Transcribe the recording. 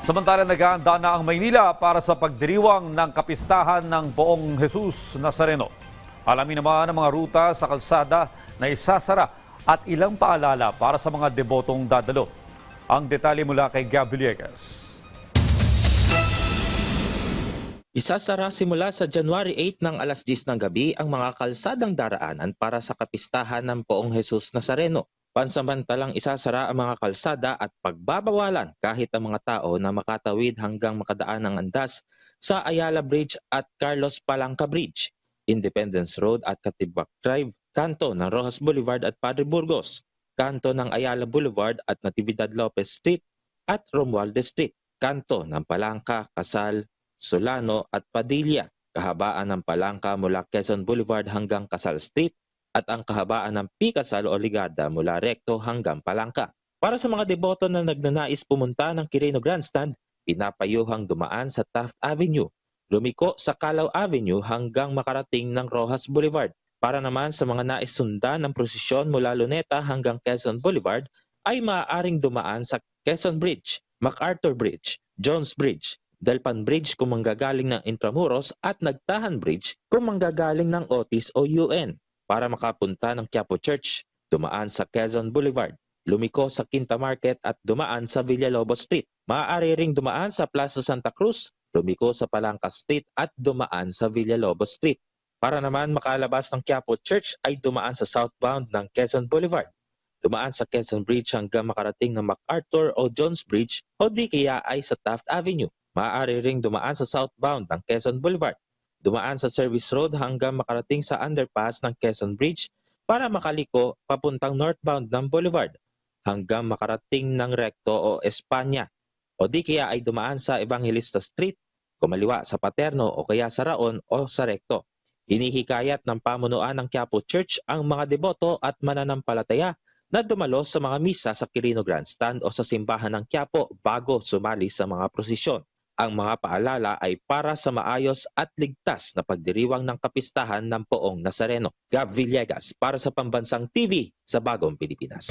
Samantala naghahanda na ang Maynila para sa pagdiriwang ng kapistahan ng Poong Jesus Nazareno. Alamin naman ang mga ruta sa kalsada na isasara at ilang paalala para sa mga debotong dadalo. Ang detalye mula kay Gab Villegas. Isasara simula sa January 8 ng alas 10 ng gabi ang mga kalsadang daraanan para sa kapistahan ng Poong Jesus Nazareno. Pansamantalang isasara ang mga kalsada at pagbabawalan kahit ang mga tao na makatawid hanggang makadaan ng andas sa Ayala Bridge at Carlos Palanca Bridge, Independence Road at Catibak Drive, kanto ng Rojas Boulevard at Padre Burgos, kanto ng Ayala Boulevard at Natividad Lopez Street at Romualdez Street, kanto ng Palanca, Casal, Solano at Padilla, kahabaan ng Palanca mula Quezon Boulevard hanggang Casal Street at ang kahabaan ng Pikasal o Ligarda mula Recto hanggang Palanca. Para sa mga deboto na nagnanais pumunta ng Quirino Grandstand, pinapayuhang dumaan sa Taft Avenue, lumiko sa Calao Avenue hanggang makarating ng Rojas Boulevard. Para naman sa mga nais sundan ng prosesyon mula Luneta hanggang Quezon Boulevard, ay maaaring dumaan sa Quezon Bridge, MacArthur Bridge, Jones Bridge, Delpan Bridge kung manggagaling ng Intramuros at Nagtahan Bridge kung manggagaling ng Otis o UN. Para makapunta ng Quiapo Church, dumaan sa Quezon Boulevard, lumiko sa Quinta Market at dumaan sa Villalobos Street. Maaari ring dumaan sa Plaza Santa Cruz, lumiko sa Palanca Street at dumaan sa Villalobos Street. Para naman makalabas ng Quiapo Church ay dumaan sa southbound ng Quezon Boulevard, dumaan sa Quezon Bridge hanggang makarating ng MacArthur o Jones Bridge o di kaya ay sa Taft Avenue. Maaari ring dumaan sa southbound ng Quezon Boulevard, dumaan sa Service Road hanggang makarating sa underpass ng Quezon Bridge para makaliko papuntang northbound ng Boulevard hanggang makarating ng Recto o Espanya. O di kaya ay dumaan sa Evangelista Street, kumaliwa sa Paterno o kaya sa Raon o sa Recto. Hinihikayat ng pamunuan ng Quiapo Church ang mga deboto at mananampalataya na dumalo sa mga misa sa Quirino Grandstand o sa simbahan ng Quiapo bago sumali sa mga prosesyon. Ang mga paalala ay para sa maayos at ligtas na pagdiriwang ng kapistahan ng Poong Nazareno. Gab Villegas para sa Pambansang TV sa Bagong Pilipinas.